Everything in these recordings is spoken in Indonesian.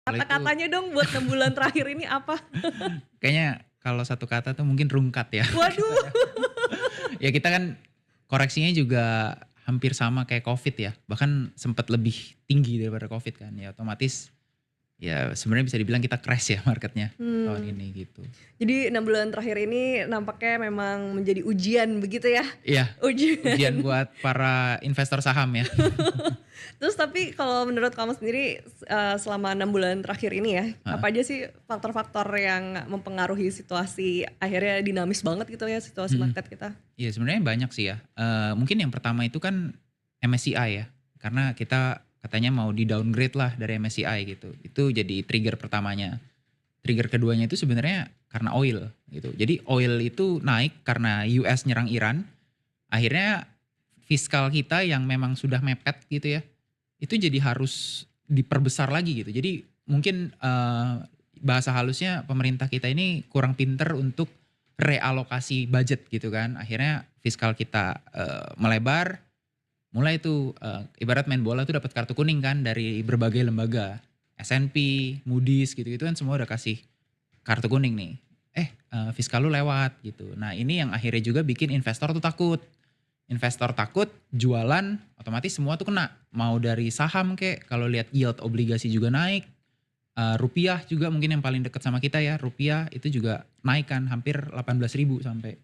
Kalau itu Kata-katanya dong buat 6 bulan terakhir ini apa? kayaknya kalau satu kata tuh mungkin rungkat ya. Waduh. Ya kita kan koreksinya juga hampir sama kayak Covid ya, bahkan sempat lebih tinggi daripada Covid kan. Ya otomatis ya sebenarnya bisa dibilang kita crash ya marketnya tahun Mmm, ini gitu. jadi 6 bulan terakhir ini nampaknya memang menjadi ujian begitu ya? Iya, ujian Ujian. buat para investor saham ya. Terus tapi kalau menurut kamu sendiri, selama 6 bulan terakhir ini ya, Heeh. apa aja sih faktor-faktor yang mempengaruhi situasi akhirnya dinamis banget gitu ya situasi Mhm. market kita? Iya sebenarnya banyak sih ya, mungkin yang pertama itu kan MSCI ya, karena kita katanya mau di-downgrade lah dari MSCI gitu, itu jadi trigger pertamanya. Trigger keduanya itu sebenarnya karena oil gitu. Jadi oil itu naik karena US nyerang Iran, akhirnya fiskal kita yang memang sudah mepet gitu ya, itu jadi harus diperbesar lagi gitu. Jadi mungkin, bahasa halusnya pemerintah kita ini kurang pinter untuk realokasi budget gitu kan. Akhirnya fiskal kita, melebar, mulai tuh, ibarat main bola tuh dapat kartu kuning kan dari berbagai lembaga, S&P, Moody's gitu-gitu kan semua udah kasih kartu kuning nih, fiskal lu lewat gitu. Nah ini yang akhirnya juga bikin investor tuh takut. Investor takut, jualan, otomatis semua tuh kena. Mau dari saham kek, kalau lihat yield obligasi juga naik, rupiah juga mungkin yang paling dekat sama kita ya, rupiah itu juga naik kan hampir 18.000 sampai.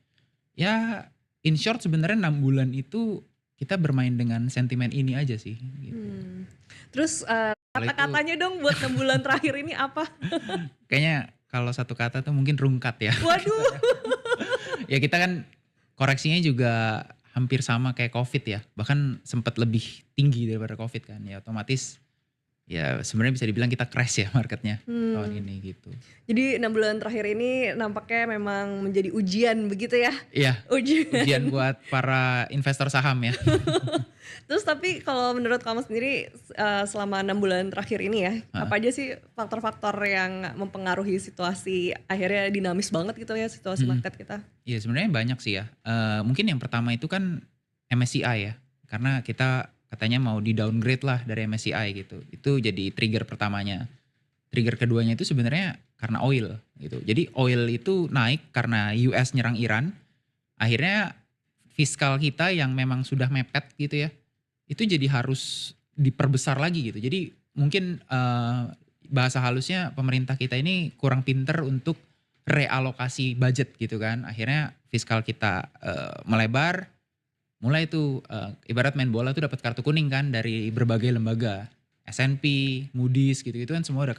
Ya in short sebenarnya 6 bulan itu kita bermain dengan sentimen ini aja sih gitu. Mmm, terus, Kalau itu kata-katanya dong buat 6 bulan terakhir ini apa? kayaknya kalau satu kata tuh mungkin rungkat ya. Waduh. Ya kita kan koreksinya juga hampir sama kayak Covid ya, bahkan sempat lebih tinggi daripada Covid kan. Ya otomatis ya sebenarnya bisa dibilang kita crash ya marketnya tahun Mmm, ini gitu. jadi 6 bulan terakhir ini nampaknya memang menjadi ujian begitu ya? Iya, ujian Ujian. buat para investor saham ya. Terus tapi kalau menurut kamu sendiri, selama 6 bulan terakhir ini ya, Heeh. apa aja sih faktor-faktor yang mempengaruhi situasi akhirnya dinamis banget gitu ya situasi Mhm. market kita? Iya sebenarnya banyak sih ya, mungkin yang pertama itu kan MSCI ya, karena kita katanya mau di-downgrade lah dari MSCI gitu, itu jadi trigger pertamanya. Trigger keduanya itu sebenarnya karena oil gitu. Jadi oil itu naik karena US nyerang Iran, akhirnya fiskal kita yang memang sudah mepet gitu ya, itu jadi harus diperbesar lagi gitu. Jadi mungkin, bahasa halusnya pemerintah kita ini kurang pinter untuk realokasi budget gitu kan. Akhirnya fiskal kita, melebar, mulai tuh, ibarat main bola tuh dapat kartu kuning kan dari berbagai lembaga, S&P, Moody's gitu-gitu kan semua udah